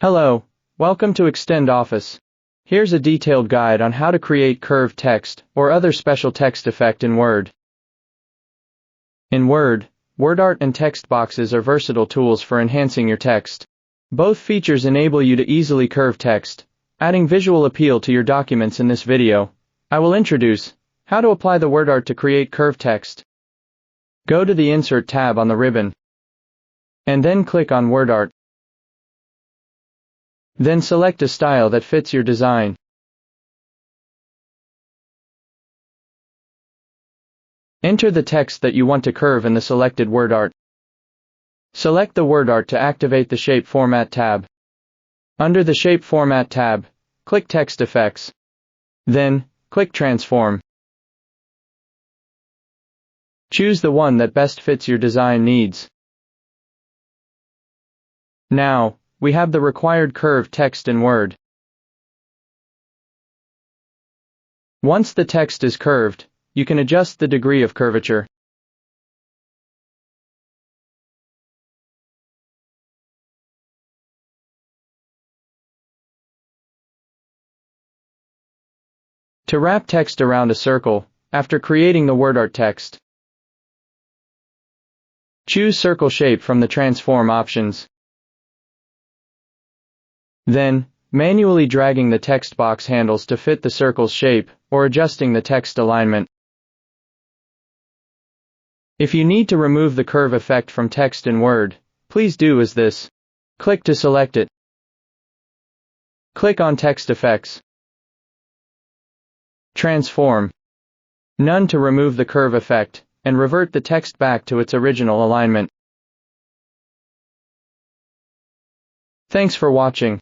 Hello, welcome to Extend Office. Here's a detailed guide on how to create curved text or other special text effect in Word. In Word, WordArt and text boxes are versatile tools for enhancing your text. Both features enable you to easily curve text, adding visual appeal to your documents. In this video, I will introduce how to apply the WordArt to create curved text. Go to the Insert tab on the ribbon, and then click on WordArt. Then select a style that fits your design. Enter the text that you want to curve in the selected WordArt. Select the WordArt to activate the Shape Format tab. Under the Shape Format tab, click Text Effects. Then, click Transform. Choose the one that best fits your design needs. Now, we have the required curved text in Word. Once the text is curved, you can adjust the degree of curvature. To wrap text around a circle, after creating the WordArt text, choose Circle Shape from the Transform options. Then, manually dragging the text box handles to fit the circle's shape, or adjusting the text alignment. If you need to remove the curve effect from text in Word, please do as this. Click to select it. Click on Text Effects. Transform. None to remove the curve effect, and revert the text back to its original alignment. Thanks for watching.